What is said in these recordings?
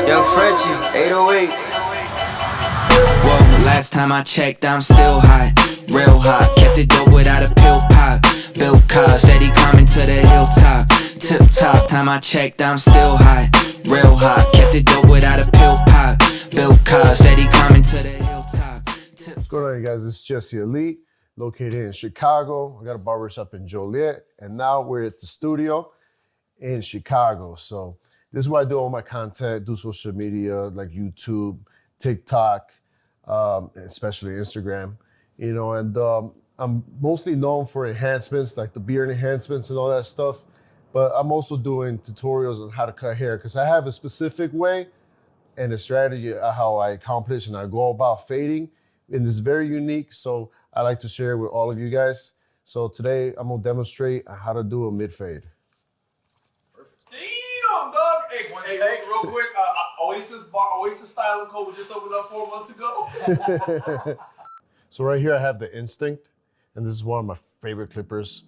Young Frenchie, 808. Whoa, last time I checked, I'm still hot, real hot. Kept it dope without a pill pop. Bill Cobb, steady climbing to the hilltop. Tip top, time I checked, I'm still hot, real hot. Kept it dope without a pill pop. Bill Cobb, steady climbing to the hilltop. What's going on, you guys? This is Jesse Elite, located in Chicago. I got a barbershop in Joliet, and now we're at the studio in Chicago. So this is where I do all my content, do social media like YouTube, TikTok, especially Instagram, you know, and I'm mostly known for enhancements, like the beard enhancements and all that stuff, but I'm also doing tutorials on how to cut hair because I have a specific way and a strategy of how I accomplish and I go about fading, and it's very unique, so I like to share it with all of you guys. So today I'm gonna demonstrate how to do a mid-fade. Damn, dog! Hey, real quick, Oasis Style & Co. was just opened up 4 months ago. So right here I have the Instinct, and this is one of my favorite clippers,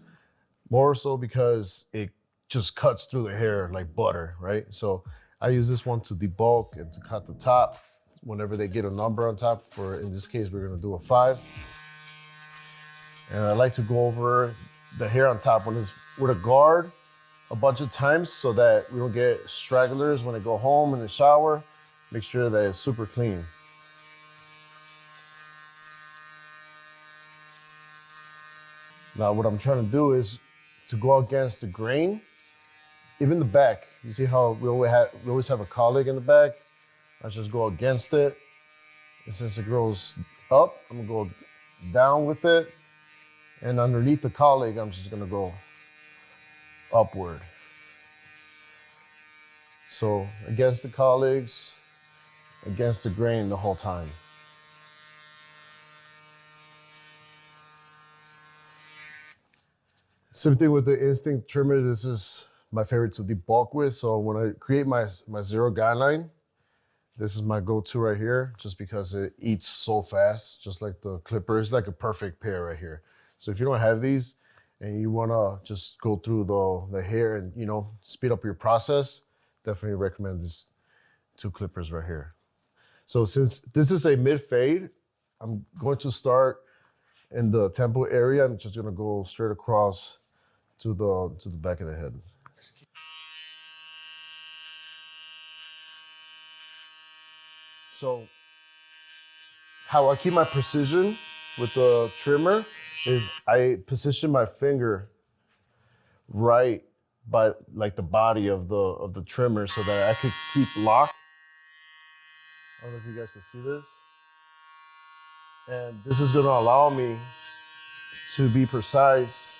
more so because it just cuts through the hair like butter, right? So I use this one to debulk and to cut the top whenever they get a number on top. For in this case, we're gonna do a 5. And I like to go over the hair on top when it's with a guard a bunch of times so that we don't get stragglers when I go home in the shower. Make sure that it's super clean. Now what I'm trying to do is to go against the grain, even the back. You see how we always have a colleague in the back? I just go against it. And since it grows up, I'm gonna go down with it. And underneath the colleague, I'm just gonna go upward. So against the colleagues, against the grain the whole time. Same thing with the Instinct trimmer. This is my favorite to debulk with. So when I create my zero guideline, this is my go-to right here, just because it eats so fast, just like the clipper. It's like a perfect pair right here. So if you don't have these and you wanna just go through the hair and, you know, speed up your process, definitely recommend these 2 clippers right here. So since this is a mid-fade, I'm going to start in the temple area. I'm just gonna go straight across to the back of the head. So how I keep my precision with the trimmer is I position my finger right by like the body of the trimmer so that I could keep locked. I don't know if you guys can see this. And this is gonna allow me to be precise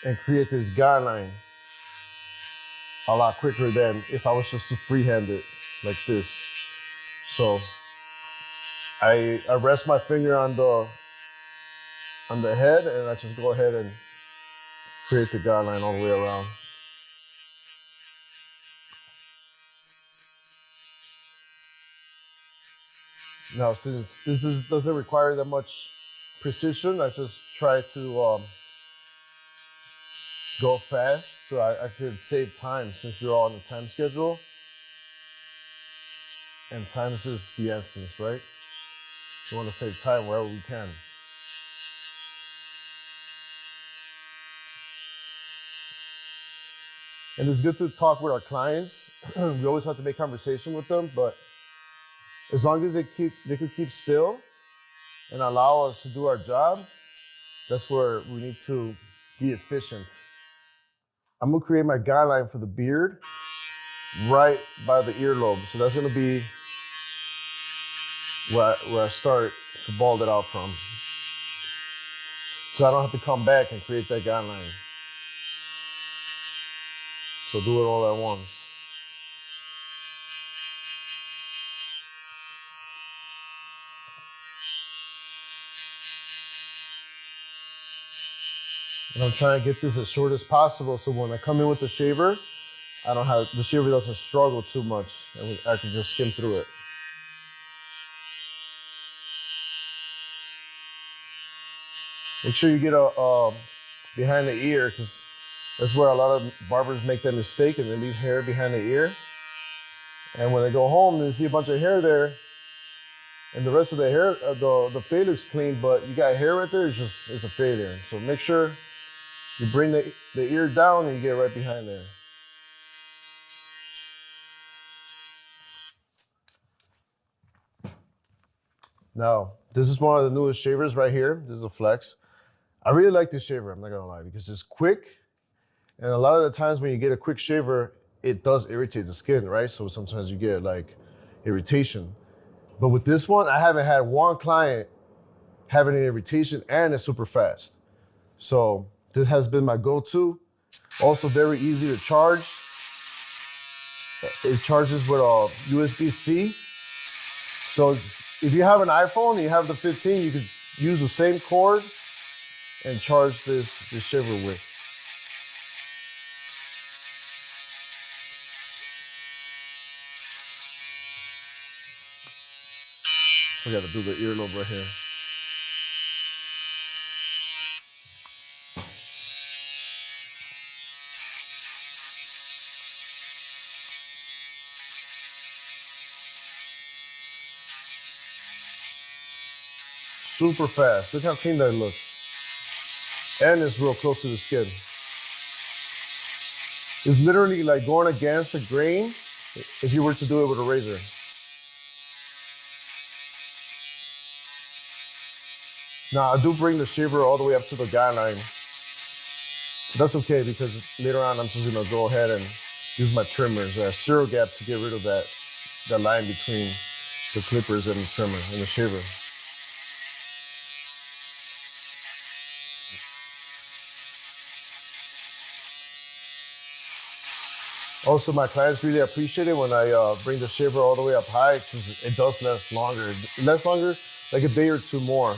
and create this guideline a lot quicker than if I was just to freehand it like this. So I rest my finger on the head and I just go ahead and create the guideline all the way around. Now, since this doesn't require that much precision, I just try to go fast so I could save time since we're all on a time schedule. And time is just the essence, right? We want to save time wherever we can. And it's good to talk with our clients. We always have to make conversation with them, but as long as they could keep still and allow us to do our job, that's where we need to be efficient. I'm gonna create my guideline for the beard right by the earlobe. So that's gonna be where I start to bald it out from. So I don't have to come back and create that guideline. So do it all at once. And I'm trying to get this as short as possible so when I come in with the shaver, the shaver doesn't struggle too much and I can just skim through it. Make sure you get a behind the ear, because that's where a lot of barbers make that mistake and they leave hair behind the ear. And when they go home, they see a bunch of hair there, and the rest of the hair, the fade looks clean, but you got hair right there, it's a fade there. So make sure you bring the ear down and you get right behind there. Now, this is one of the newest shavers right here. This is a Flex. I really like this shaver, I'm not gonna lie, because it's quick. And a lot of the times when you get a quick shaver, it does irritate the skin, right? So sometimes you get like irritation. But with this one, I haven't had one client having an irritation, and it's super fast. So this has been my go-to. Also very easy to charge. It charges with a USB-C. So if you have an iPhone and you have the 15, you could use the same cord and charge this shaver with. Forgot to do the earlobe right here. Super fast. Look how clean that looks. And it's real close to the skin. It's literally like going against the grain if you were to do it with a razor. Now, I do bring the shaver all the way up to the guideline. That's okay, because later on I'm just gonna go ahead and use my trimmers, a zero gap, to get rid of that line between the clippers and the trimmer and the shaver. Also, my clients really appreciate it when I bring the shaver all the way up high, because it does last longer. It lasts longer, like a day or two more.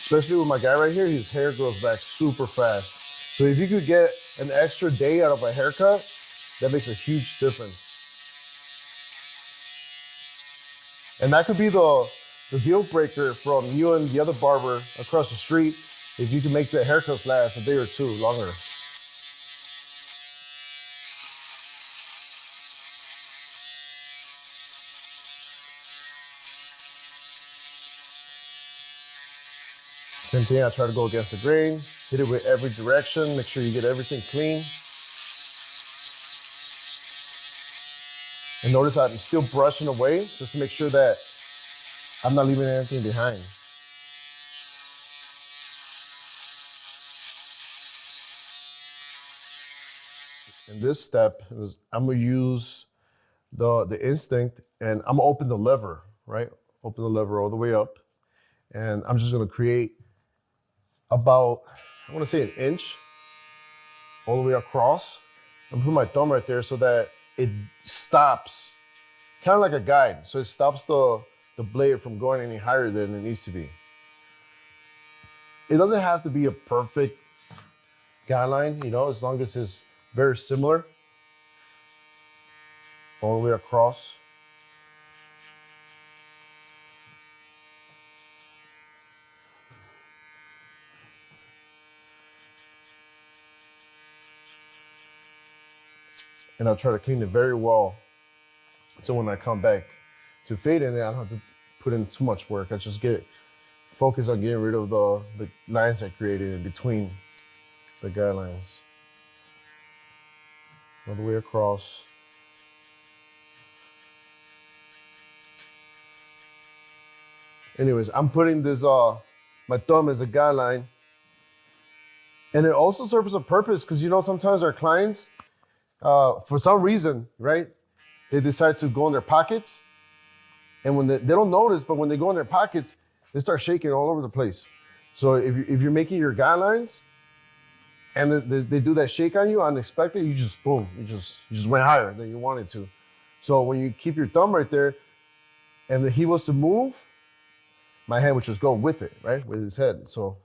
Especially with my guy right here, his hair grows back super fast. So if you could get an extra day out of a haircut, that makes a huge difference. And that could be the deal breaker from you and the other barber across the street, if you can make the haircuts last a day or two longer. Same thing, I try to go against the grain, hit it with every direction, make sure you get everything clean. And notice I'm still brushing away just to make sure that I'm not leaving anything behind. In this step, I'm gonna use the instinct, and I'm gonna open the lever, right? Open the lever all the way up. And I'm just gonna create about, I wanna say, an inch all the way across. I'm putting my thumb right there so that it stops, kind of like a guide. So it stops the blade from going any higher than it needs to be. It doesn't have to be a perfect guideline, you know, as long as it's very similar all the way across. And I'll try to clean it very well, so when I come back to fade in it, I don't have to put in too much work. I just focus on getting rid of the lines I created in between the guidelines. All the way across. Anyways, I'm putting this, my thumb as a guideline. And it also serves a purpose, because you know, sometimes our clients, for some reason, right, they decide to go in their pockets, and when they don't notice, but when they go in their pockets, they start shaking all over the place. So if you're making your guidelines and they do that shake on you unexpected, you just boom, you just went higher than you wanted to. So when you keep your thumb right there, and if he was to move, my hand would just go with it, right, with his head. So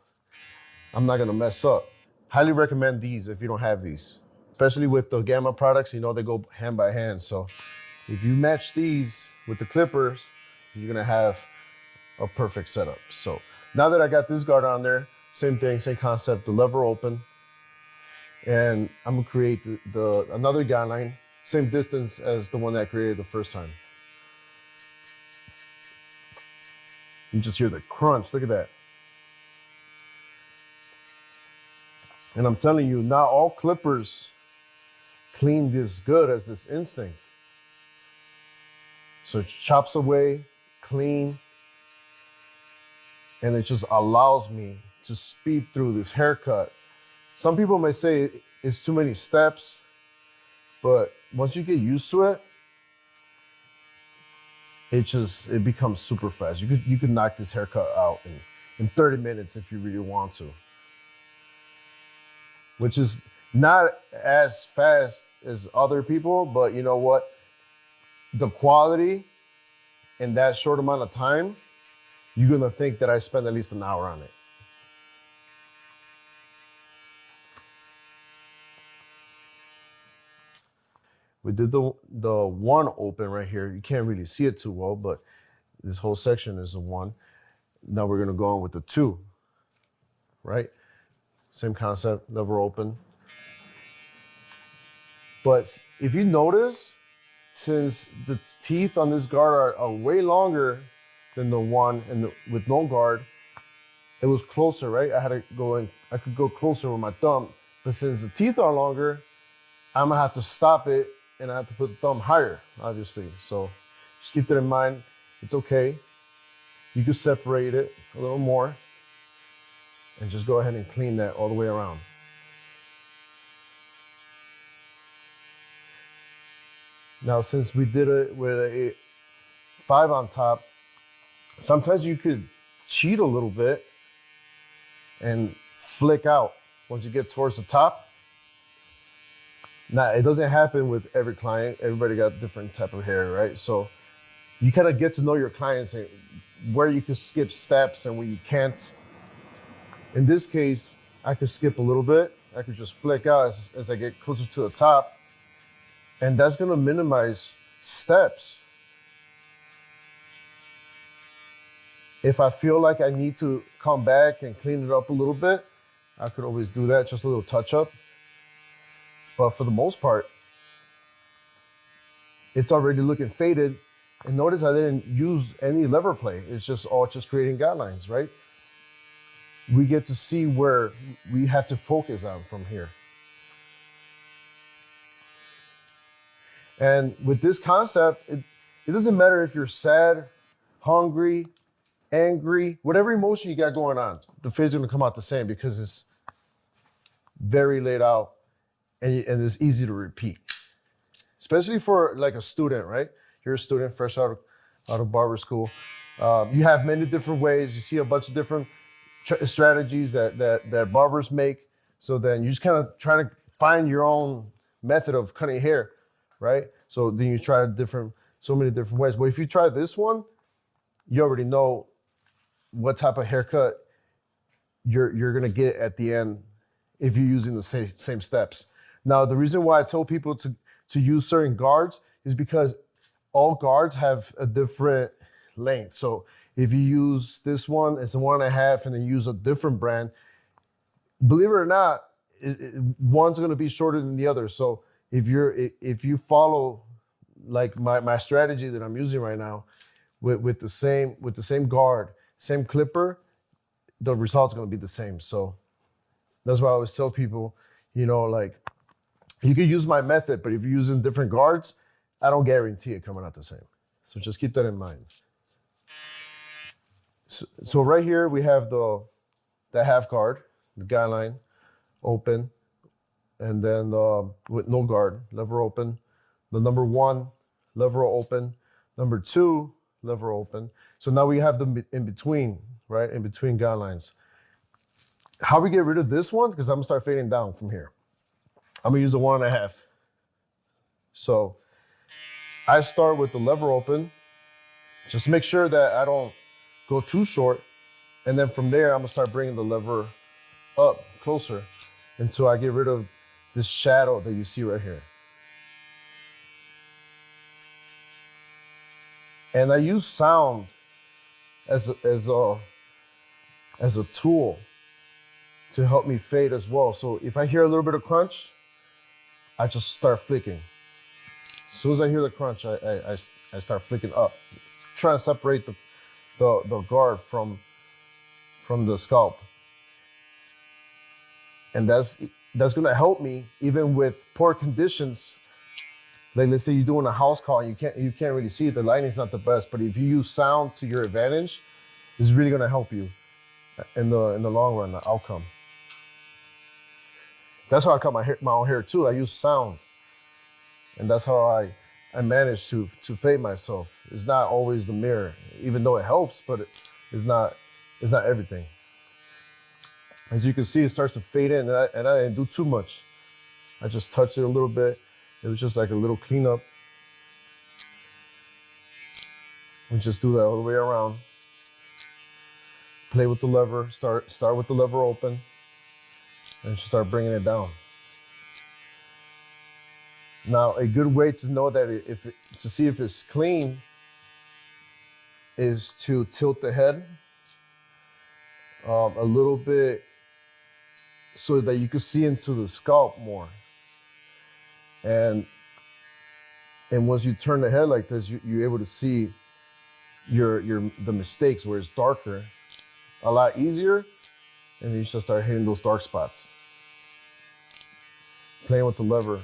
I'm not gonna mess up. Highly recommend these if you don't have these. Especially with the Gamma products, you know, they go hand by hand. So if you match these with the clippers, you're gonna have a perfect setup. So now that I got this guard on there, same thing, same concept, the lever open. And I'm gonna create another guideline same distance as the one that I created the first time. You just hear the crunch, look at that. And I'm telling you, not all clippers clean this good as this Instinct. So it chops away, clean, and it just allows me to speed through this haircut. Some people may say it's too many steps, but once you get used to it, it becomes super fast. You could knock this haircut out in 30 minutes if you really want to. Which is not as fast as other people, but you know what? The quality in that short amount of time, you're gonna think that I spent at least an hour on it. We did the one open right here. You can't really see it too well, but this whole section is a one. Now we're gonna go on with the two, right? Same concept, lever open. But if you notice, since the teeth on this guard are way longer than the one with no guard, it was closer, right? I could go closer with my thumb, but since the teeth are longer, I'm gonna have to stop it and I have to put the thumb higher, obviously. So just keep that in mind. It's okay. You can separate it a little more and just go ahead and clean that all the way around. Now, since we did it with a 5 on top, sometimes you could cheat a little bit and flick out once you get towards the top. Now, it doesn't happen with every client. Everybody got different type of hair, right? So you kind of get to know your clients and where you can skip steps and where you can't. In this case, I could skip a little bit. I could just flick out as I get closer to the top. And that's gonna minimize steps. If I feel like I need to come back and clean it up a little bit, I could always do that, just a little touch up. But for the most part, it's already looking faded. And notice I didn't use any lever play. It's just all just creating guidelines, right? We get to see where we have to focus on from here. And with this concept, it doesn't matter if you're sad, hungry, angry, whatever emotion you got going on, the fade is gonna come out the same because it's very laid out and it's easy to repeat. Especially for like a student, right? You're a student fresh out of barber school. You have many different ways. You see a bunch of different strategies that barbers make. So then you just kind of try to find your own method of cutting hair, right? So then you try so many different ways. But if you try this one, you already know what type of haircut you're gonna get at the end if you're using the same steps. Now, the reason why I told people to use certain guards is because all guards have a different length. So if you use this one, it's a 1.5, and then use a different brand, believe it or not, one's gonna be shorter than the other. So if you follow like my strategy that I'm using right now with the same guard, same clipper, the result's gonna be the same. So that's why I always tell people, you know, like you could use my method, but if you're using different guards, I don't guarantee it coming out the same. So just keep that in mind. So right here we have the half guard, the guideline, open, and then with no guard, lever open. The number 1, lever open. Number 2, lever open. So now we have them in between, right? In between guidelines. How we get rid of this one? Because I'm gonna start fading down from here. I'm gonna use a 1.5. So I start with the lever open. Just make sure that I don't go too short. And then from there, I'm gonna start bringing the lever up closer until I get rid of this shadow that you see right here. And I use sound as a tool to help me fade as well. So if I hear a little bit of crunch, I just start flicking. soon as I hear the crunch, I start flicking up, trying to separate the guard from the scalp. And that's gonna help me even with poor conditions. Like let's say you're doing a house call and you can't really see it, the lighting's not the best, but if you use sound to your advantage, it's really gonna help you in the long run, the outcome. That's how I cut my own hair too. I use sound. And that's how I manage to fade myself. It's not always the mirror, even though it helps, but it's not everything. As you can see, it starts to fade in, and I didn't do too much. I just touched it a little bit. It was just like a little cleanup. We just do that all the way around. Play with the lever, start with the lever open, and just start bringing it down. Now, a good way to know that to see if it's clean is to tilt the head a little bit so that you can see into the scalp more. And once you turn the head like this, you're able to see the mistakes where it's darker a lot easier, and then you should start hitting those dark spots. Playing with the lever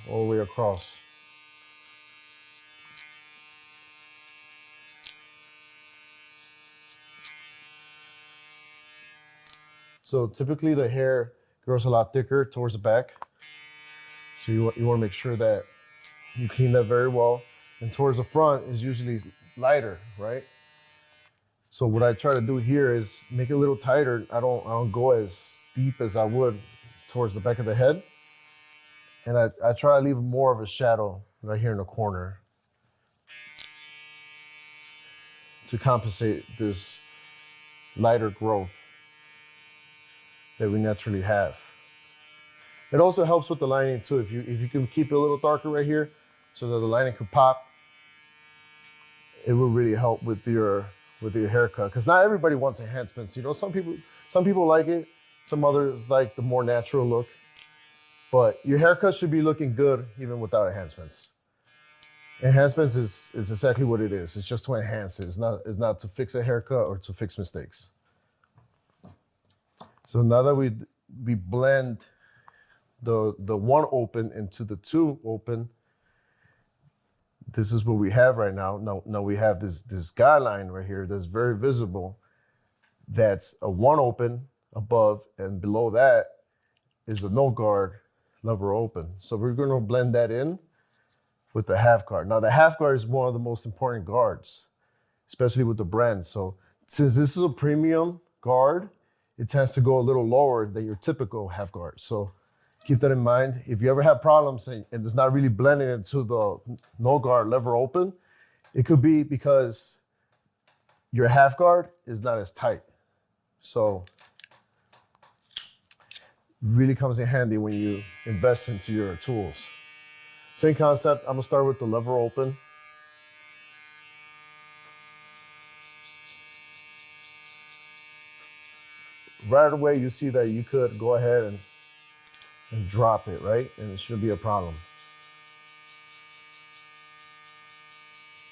all the way across. So typically the hair grows a lot thicker towards the back. So you want to make sure that you clean that very well. And towards the front is usually lighter, right? So what I try to do here is make it a little tighter. I don't go as deep as I would towards the back of the head. And I try to leave more of a shadow right here in the corner to compensate this lighter growth that we naturally have. It also helps with the lining too. If you can keep it a little darker right here so that the lining could pop, it will really help with your haircut. Because not everybody wants enhancements. You know, some people like it, some others like the more natural look. But your haircut should be looking good even without enhancements. Enhancements is exactly what it is. It's just to enhance it. It's not to fix a haircut or to fix mistakes. So now that we blend the one open into the two open, this is what we have right now. Now we have this guideline right here that's very visible. That's a one open above, and below that is a no guard lever open. So we're going to blend that in with the half guard. Now the half guard is one of the most important guards, especially with the brand. So since this is a premium guard, it tends to go a little lower than your typical half guard. So keep that in mind. If you ever have problems and it's not really blending into the no guard lever open, it could be because your half guard is not as tight. So really comes in handy when you invest into your tools. Same concept. I'm gonna start with the lever open. Right away, you see that you could go ahead and drop it, right? And it shouldn't be a problem.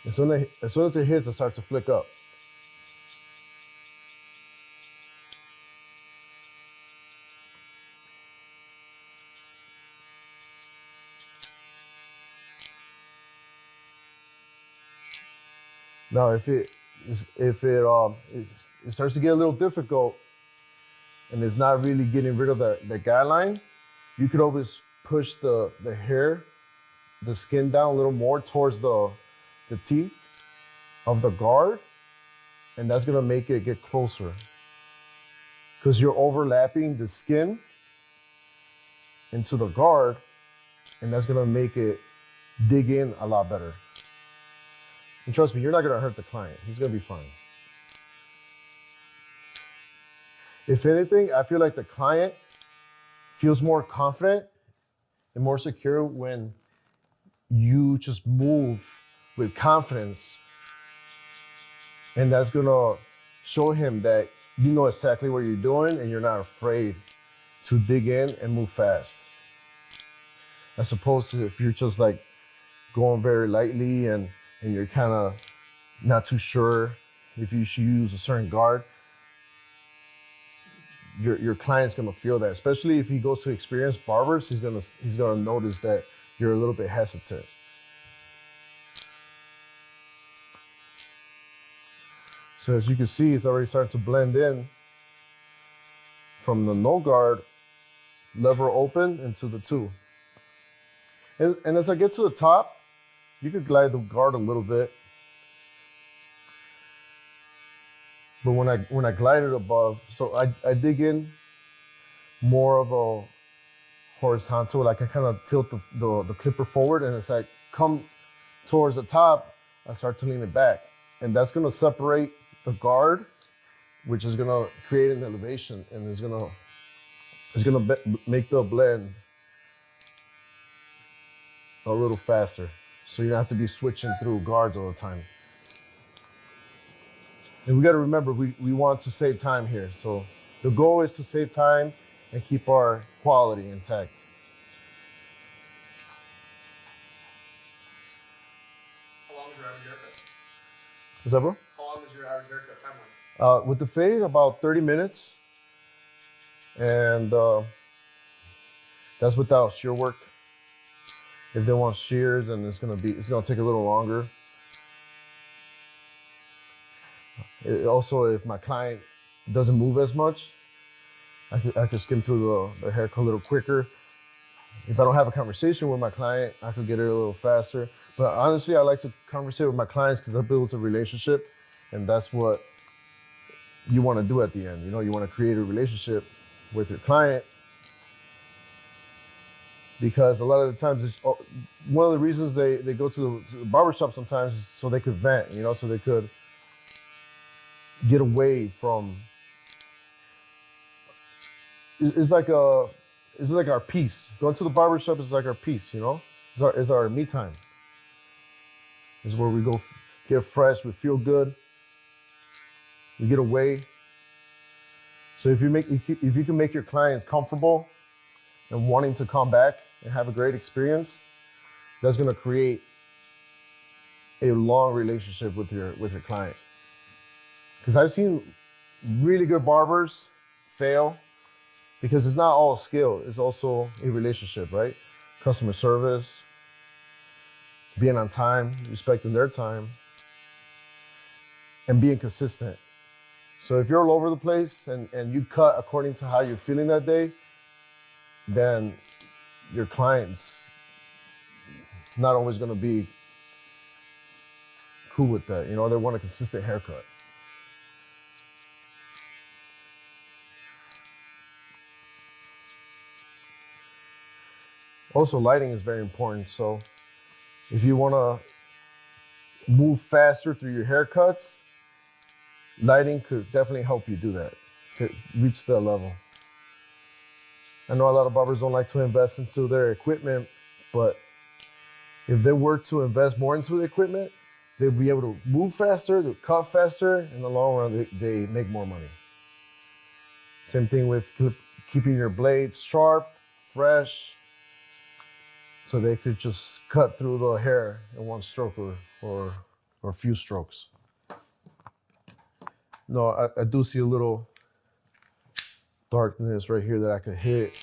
As soon as it hits, it starts to flick up. Now, if it starts to get a little difficult and it's not really getting rid of the guideline, you could always push the hair, the skin down a little more towards the teeth of the guard, and that's gonna make it get closer because you're overlapping the skin into the guard, and that's gonna make it dig in a lot better. And trust me, you're not gonna hurt the client. He's gonna be fine. If anything, I feel like the client feels more confident and more secure when you just move with confidence. And that's gonna show him that you know exactly what you're doing and you're not afraid to dig in and move fast. As opposed to if you're just like going very lightly and you're kind of not too sure if you should use a certain guard, your client's gonna feel that. Especially if he goes to experienced barbers, he's gonna notice that you're a little bit hesitant. So as you can see, it's already starting to blend in from the no guard lever open into the two. And as I get to the top, you could glide the guard a little bit. But when I glide it above, so I dig in more of a horizontal, like I kind of tilt the clipper forward, and as I come towards the top, I start to lean it back. And that's gonna separate the guard, which is gonna create an elevation, and it's gonna make the blend a little faster. So you don't have to be switching through guards all the time. And we gotta remember, we want to save time here. So the goal is to save time and keep our quality intact. How long is your average haircut? What's up, bro? How long is your average haircut time-wise? With the fade, about 30 minutes. And that's without shear work. If they want shears, then it's gonna take a little longer. Also, if my client doesn't move as much, I could skim through the haircut a little quicker. If I don't have a conversation with my client, I could get it a little faster. But honestly, I like to conversate with my clients because that builds a relationship, and that's what you want to do at the end. You know, you want to create a relationship with your client, because a lot of the times it's one of the reasons they go to the barbershop sometimes is so they could vent, you know, so they could get away from. It's like our peace. Going to the barbershop is like our peace, you know. It's our me time. It's where we go get fresh, we feel good, we get away. So if you can make your clients comfortable and wanting to come back and have a great experience, that's gonna create a long relationship with your client. Because I've seen really good barbers fail because it's not all skill, it's also a relationship, right? Customer service, being on time, respecting their time, and being consistent. So if you're all over the place and you cut according to how you're feeling that day, then your client's not always gonna be cool with that. You know, they want a consistent haircut. Also, lighting is very important. So if you wanna move faster through your haircuts, lighting could definitely help you do that, to reach that level. I know a lot of barbers don't like to invest into their equipment, but if they were to invest more into the equipment, they'll be able to move faster, they'll cut faster. In the long run, they make more money. Same thing with keeping your blades sharp, fresh, so they could just cut through the hair in one stroke or a few strokes. No, I do see a little darkness right here that I could hit.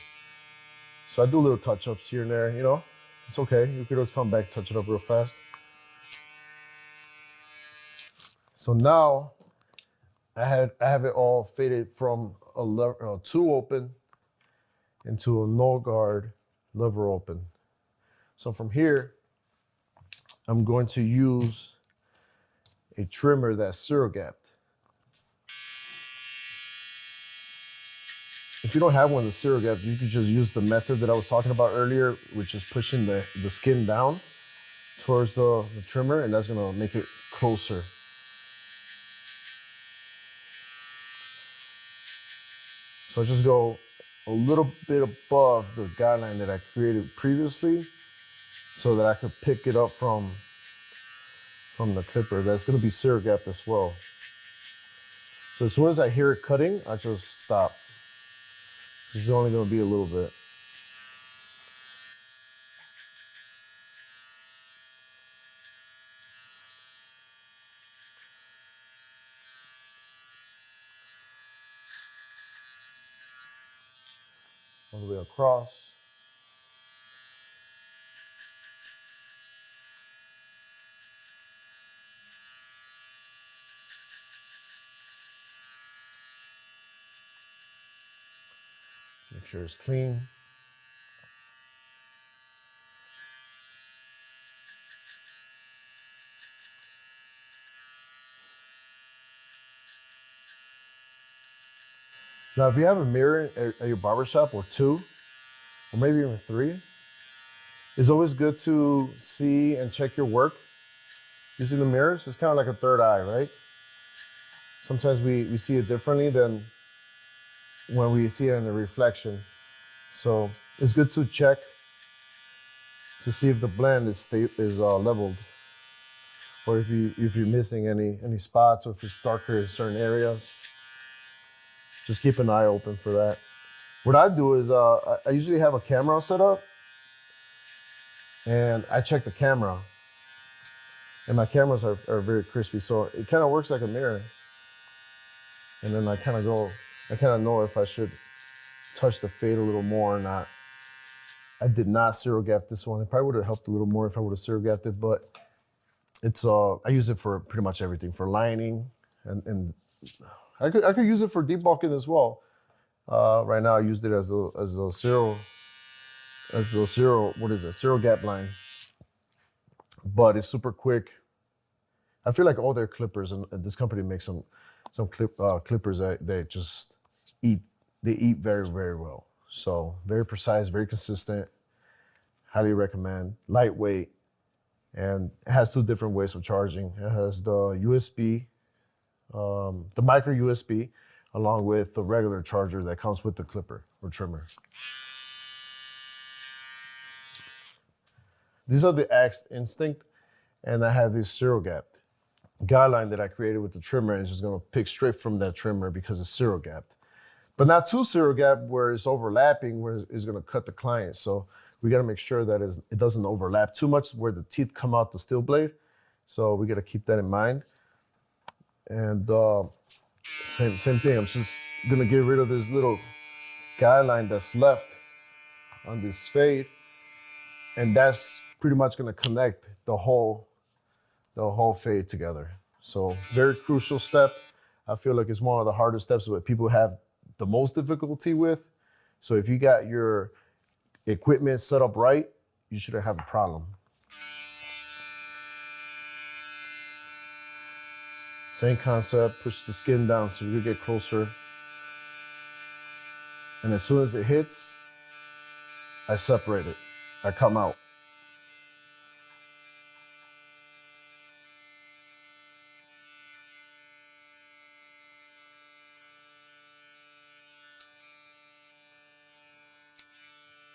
So I do little touch-ups here and there, you know. It's okay, you could always come back, touch it up real fast. So now I have it all faded from a 2 open into a no guard lever open. So from here, I'm going to use a trimmer that's zero gapped. If you don't have one that's zero gapped, you could just use the method that I was talking about earlier, which is pushing the skin down towards the trimmer, and that's gonna make it closer. So I just go a little bit above the guideline that I created previously so that I could pick it up from the clipper. That's gonna be zero gapped as well. So as soon as I hear it cutting, I just stop. This is only gonna be a little bit. all the way across. Make sure it's clean. Now, if you have a mirror at your barbershop, or 2, or maybe even 3, it's always good to see and check your work using the mirrors. It's kind of like a third eye, right? Sometimes we see it differently than when we see it in the reflection. So it's good to check to see if the blend is leveled, or if you're missing any spots, or if it's darker in certain areas. Just keep an eye open for that. What I do is I usually have a camera set up, and I check the camera. And my cameras are very crispy, so it kind of works like a mirror. And then I kind of know if I should touch the fade a little more or not. I did not zero gap this one. It probably would have helped a little more if I would have zero gapped it, but it's I use it for pretty much everything, for lining, and I could use it for debulking as well. Right now I used it as a zero gap line. But it's super quick. I feel like all their clippers, and this company makes some clippers that they just eat very, very well. So very precise, very consistent. Highly recommend. Lightweight, and it has 2 different ways of charging. It has the USB, the micro USB, along with the regular charger that comes with the clipper or trimmer. These are the Axe Instinct, and I have this zero gapped guideline that I created with the trimmer, and it's just gonna pick straight from that trimmer because it's zero gapped. But not too zero gap where it's overlapping, where it's gonna cut the client. So we gotta make sure that it doesn't overlap too much where the teeth come out the steel blade. So we gotta keep that in mind. And same thing, I'm just gonna get rid of this little guideline that's left on this fade. And that's pretty much gonna connect the whole fade together. So very crucial step. I feel like it's one of the hardest steps that people have the most difficulty with. So if you got your equipment set up right, you shouldn't have a problem. Same concept, push the skin down so you get closer. And as soon as it hits, I separate it. I come out.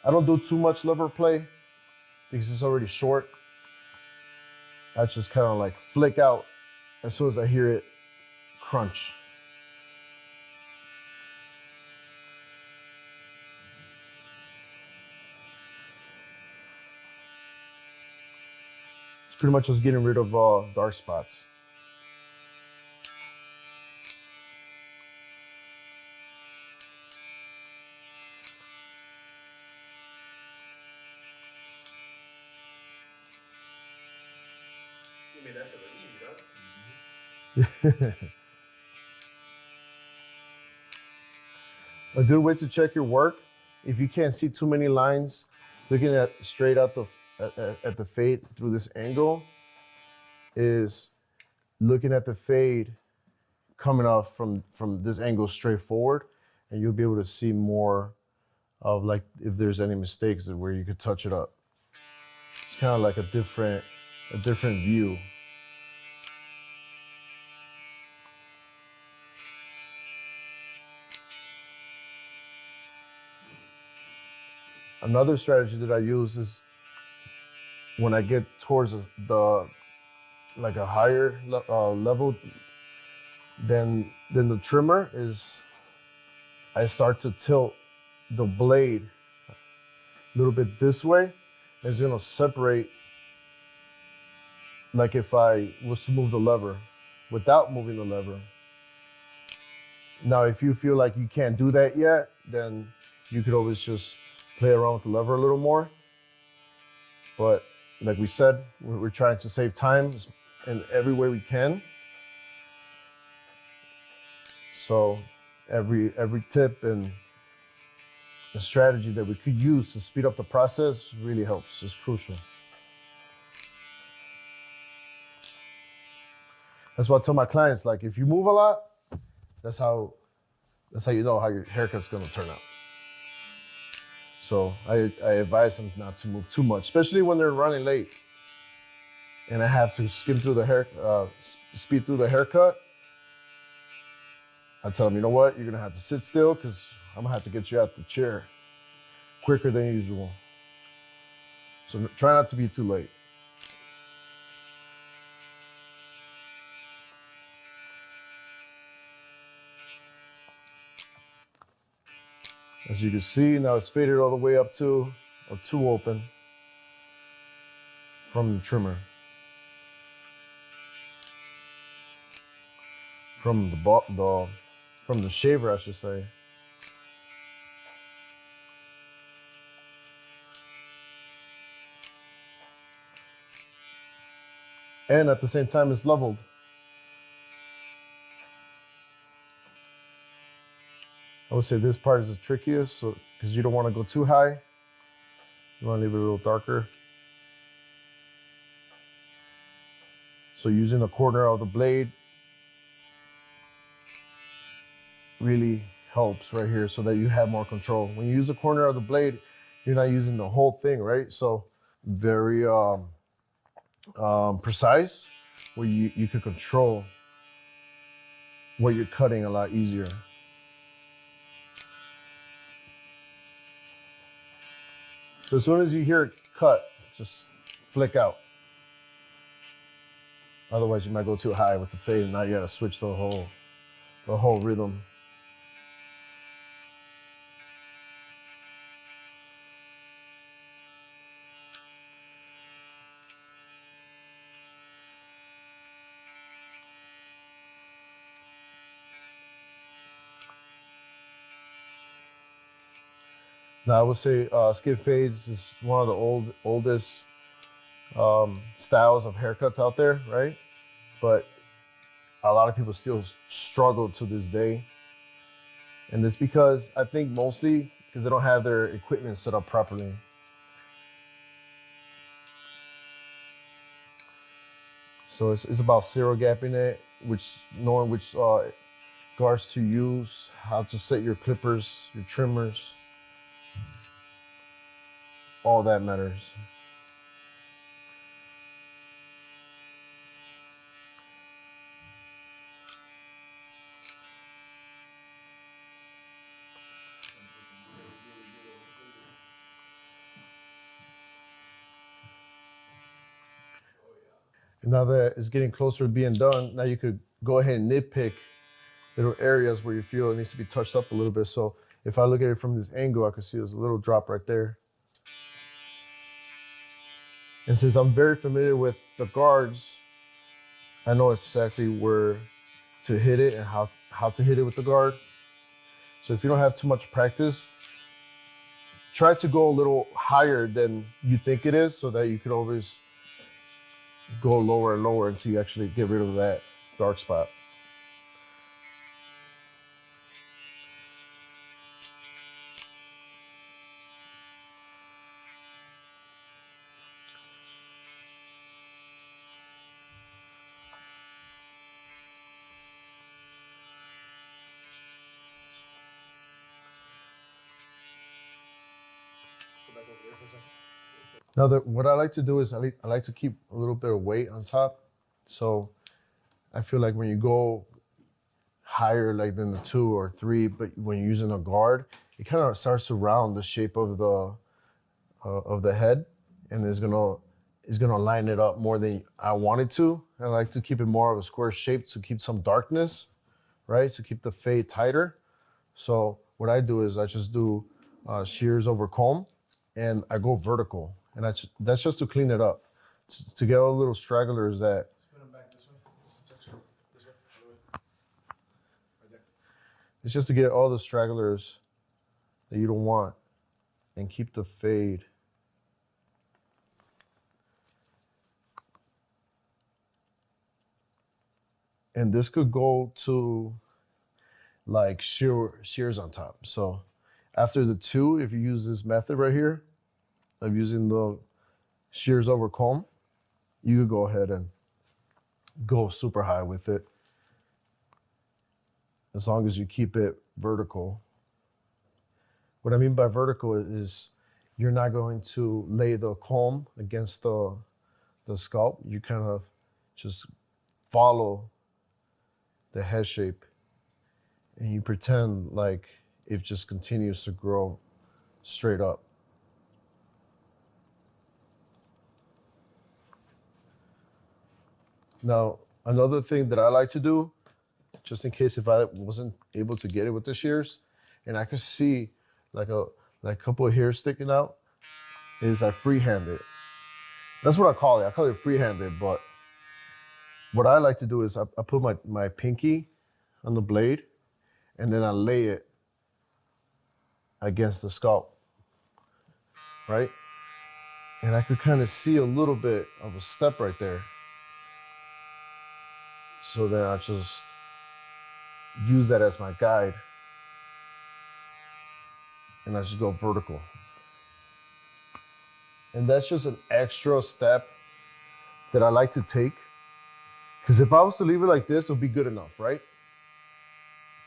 I don't do too much lever play because it's already short. I just kind of like flick out as soon as I hear it crunch. It's pretty much just getting rid of dark spots. You made that feel easy, huh? A good way to check your work, if you can't see too many lines, looking at straight out at the fade through this angle, is looking at the fade coming off from this angle straight forward, and you'll be able to see more of like if there's any mistakes where you could touch it up. It's kind of like a different view. Another strategy that I use is when I get towards like a higher level than the trimmer, is I start to tilt the blade a little bit this way. It's gonna separate like if I was to move the lever without moving the lever. Now, if you feel like you can't do that yet, then you could always just play around with the lever a little more. But like we said, we're trying to save time in every way we can. So every tip and the strategy that we could use to speed up the process really helps. It's crucial. That's why I tell my clients, like, if you move a lot, that's how you know how your haircut's gonna turn out. So I advise them not to move too much, especially when they're running late and I have to speed through the haircut. I tell them, you know what, you're gonna have to sit still because I'm gonna have to get you out the chair quicker than usual. So try not to be too late. As you can see, now it's faded all the way up to or too open from the trimmer. From the shaver, I should say. And at the same time, it's leveled. I would say this part is the trickiest, so because you don't want to go too high. You want to leave it a little darker. So using the corner of the blade really helps right here so that you have more control. When you use the corner of the blade, you're not using the whole thing, right? So very precise, where you can control what you're cutting a lot easier. So as soon as you hear it cut, just flick out. Otherwise you might go too high with the fade and now you gotta switch the whole rhythm. Now I would say skid fades is one of the oldest styles of haircuts out there, right? But a lot of people still struggle to this day. And it's because, I think mostly because they don't have their equipment set up properly. So it's about zero gapping it, knowing which guards to use, how to set your clippers, your trimmers. All that matters. And now that it's getting closer to being done, now you could go ahead and nitpick little areas where you feel it needs to be touched up a little bit. So if I look at it from this angle, I can see there's a little drop right there. And since I'm very familiar with the guards, I know exactly where to hit it and how to hit it with the guard. So if you don't have too much practice, try to go a little higher than you think it is so that you can always go lower and lower until you actually get rid of that dark spot. Now, what I like to do is I like to keep a little bit of weight on top. So I feel like when you go higher, like than the 2 or 3, but when you're using a guard, it kind of starts to round the shape of the head, and it's gonna line it up more than I want it to. I like to keep it more of a square shape to keep some darkness, right? To keep the fade tighter. So what I do is I just do shears over comb, and I go vertical. And that's just to clean it up, to get all the little stragglers that. Spin them back this way. This way. Right there. It's just to get all the stragglers that you don't want, and keep the fade. And this could go to like shears on top. So after the 2, if you use this method right here of using the shears over comb, you could go ahead and go super high with it, as long as you keep it vertical. What I mean by vertical is you're not going to lay the comb against the scalp. You kind of just follow the head shape, and you pretend like it just continues to grow straight up. Now, another thing that I like to do, just in case if I wasn't able to get it with the shears, and I could see like a couple of hairs sticking out, is I freehand it. That's what I call it. I call it freehanded, but what I like to do is I put my pinky on the blade, and then I lay it against the scalp, right? And I could kind of see a little bit of a step right there. So then I just use that as my guide, and I just go vertical. And that's just an extra step that I like to take, because if I was to leave it like this, it'll be good enough, right?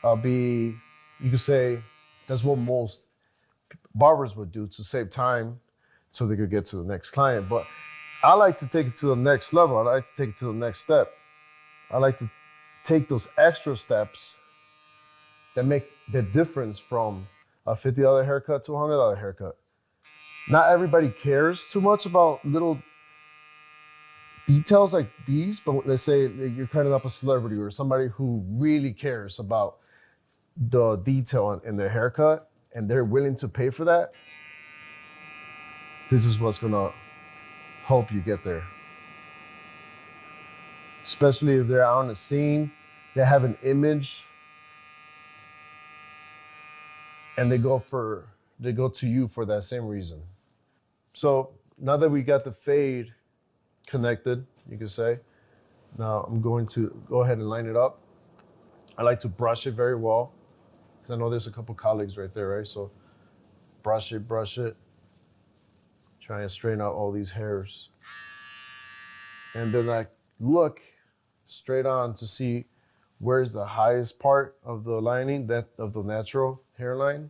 You could say that's what most barbers would do to save time so they could get to the next client. But I like to take it to the next level. I like to take it to the next step. I like to take those extra steps that make the difference from a $50 haircut to a $100 haircut. Not everybody cares too much about little details like these, but let's say you're cutting up a celebrity or somebody who really cares about the detail in their haircut, and they're willing to pay for that. This is what's gonna help you get there. Especially if they're on a scene, they have an image, and they go to you for that same reason. So now that we got the fade connected, you could say, now I'm going to go ahead and line it up. I like to brush it very well, because I know there's a couple colleagues right there, right? So brush it, try and straighten out all these hairs. And then I look straight on to see where's the highest part of the lining, that of the natural hairline,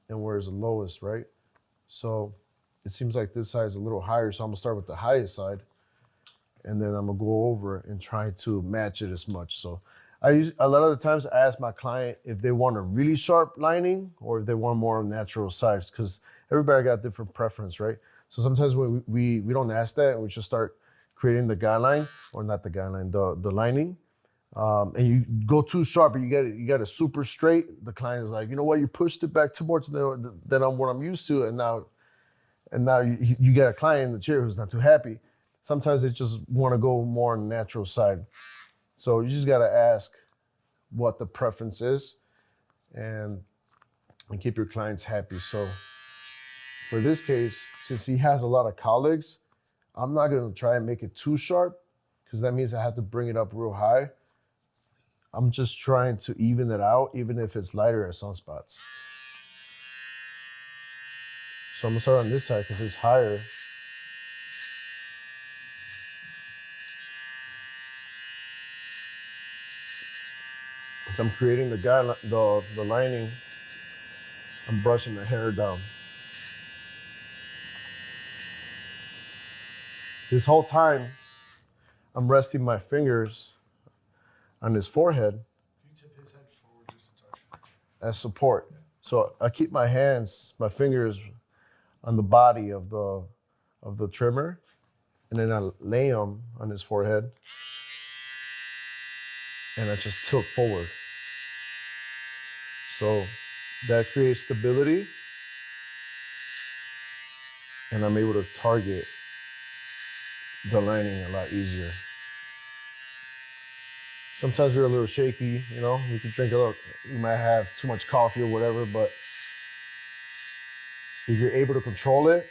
and where's the lowest, right? So it seems like this side is a little higher, so I'm gonna start with the highest side, and then I'm gonna go over and try to match it as much. So a lot of the times I ask my client if they want a really sharp lining or if they want more natural sides, because everybody got different preference, right? So sometimes we don't ask that, and we just start creating the guideline, or not the guideline, the lining. And you go too sharp, and you get it super straight. The client is like, you know what, you pushed it back too much than what I'm used to, and now you get a client in the chair who's not too happy. Sometimes they just want to go more on the natural side. So you just got to ask what the preference is, and keep your clients happy. So for this case, since he has a lot of colleagues, I'm not going to try and make it too sharp, because that means I have to bring it up real high. I'm just trying to even it out, even if it's lighter at some spots. So I'm gonna start on this side because it's higher. As I'm creating the lining, I'm brushing the hair down. This whole time, I'm resting my fingers on his forehead. Can you tip his head forward just a touch? As support. Yeah. So I keep my fingers on the body of the trimmer, and then I lay them on his forehead, and I just tilt forward. So that creates stability, and I'm able to target the lining a lot easier. Sometimes we're a little shaky, you know, we could drink we might have too much coffee or whatever, but if you're able to control it,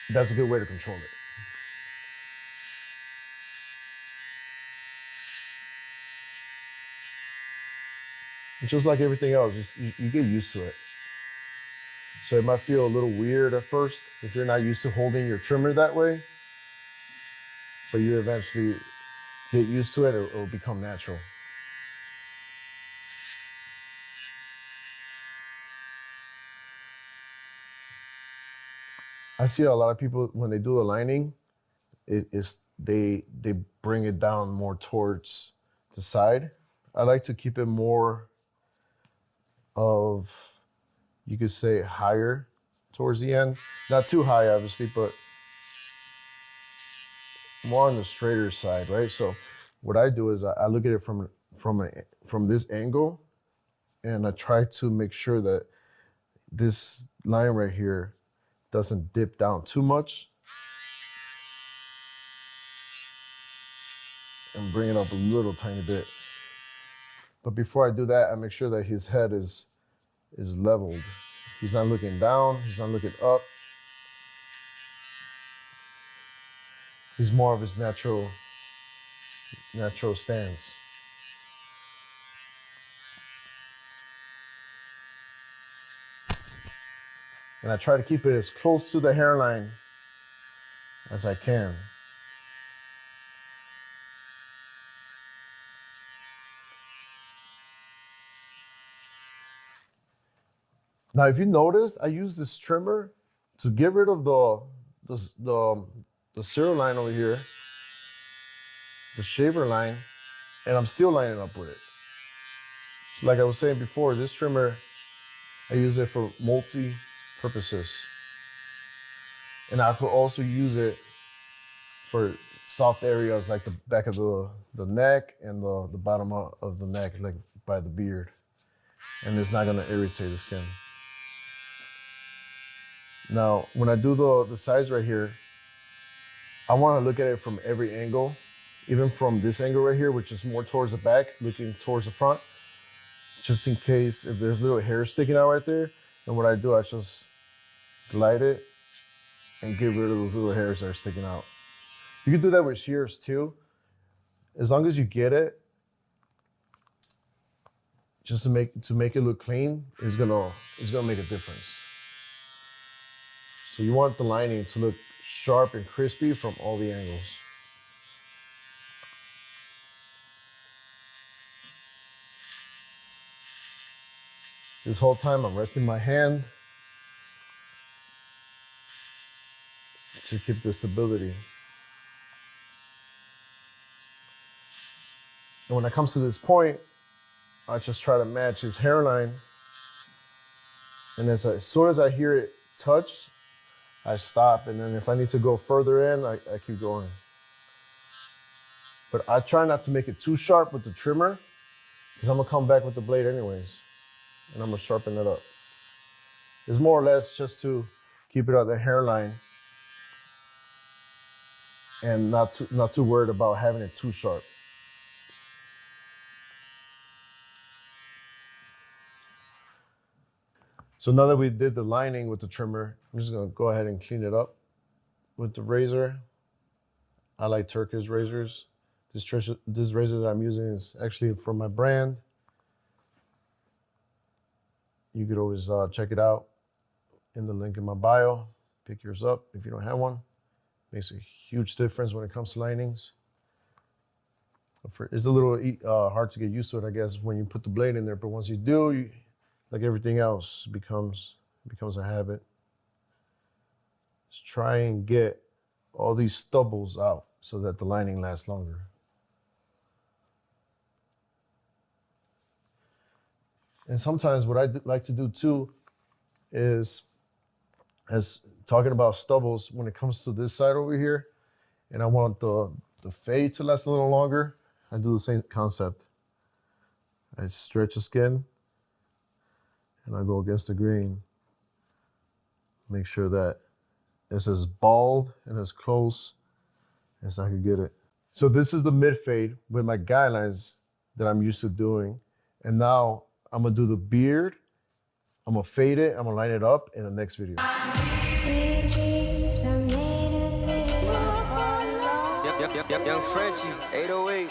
that's a good way to control it. And just like everything else, just, you get used to it. So it might feel a little weird at first if you're not used to holding your trimmer that way, but you eventually get used to it, it'll become natural. I see a lot of people when they do the lining, they bring it down more towards the side. I like to keep it more of, you could say, higher towards the end. Not too high, obviously, but more on the straighter side, right? So what I do is I look at it from this angle, and I try to make sure that this line right here doesn't dip down too much, and bring it up a little tiny bit. But before I do that, I make sure that his head is leveled. He's not looking down, he's not looking up. He's more of his natural stance. And I try to keep it as close to the hairline as I can. Now, if you noticed, I use this trimmer to get rid of the zero line over here, the shaver line, and I'm still lining up with it. So like I was saying before, this trimmer, I use it for multi-purposes. And I could also use it for soft areas like the back of the neck and the bottom of the neck, like by the beard. And it's not gonna irritate the skin. Now, when I do the sides right here, I wanna look at it from every angle, even from this angle right here, which is more towards the back, looking towards the front, just in case if there's little hair sticking out right there. And what I do, I just glide it and get rid of those little hairs that are sticking out. You can do that with shears too. As long as you get it, just to make it look clean, it's gonna make a difference. So you want the lining to look sharp and crispy from all the angles. This whole time I'm resting my hand to keep the stability. And when it comes to this point, I just try to match his hairline. And as soon as I hear it touch, I stop. And then if I need to go further in, I keep going. But I try not to make it too sharp with the trimmer, because I'm gonna come back with the blade anyways. And I'm gonna sharpen it up. It's more or less just to keep it at the hairline and not too worried about having it too sharp. So now that we did the lining with the trimmer, I'm just gonna go ahead and clean it up with the razor. I like Turkish razors. This razor that I'm using is actually from my brand. You could always check it out in the link in my bio. Pick yours up if you don't have one. Makes a huge difference when it comes to linings. It's a little hard to get used to it, I guess, when you put the blade in there. But once you do, like everything else, it becomes a habit. Just try and get all these stubbles out so that the lining lasts longer. And sometimes what I like to do too is, as talking about stubbles, when it comes to this side over here, and I want the fade to last a little longer, I do the same concept. I stretch the skin and I go against the grain. Make sure that it's as bald and as close as I can get it. So this is the mid fade with my guidelines that I'm used to doing. And now I'm gonna do the beard I'm gonna fade it, I'm gonna line it up in the next video. Sweet dreams are made of this. Young Frenchie, 808.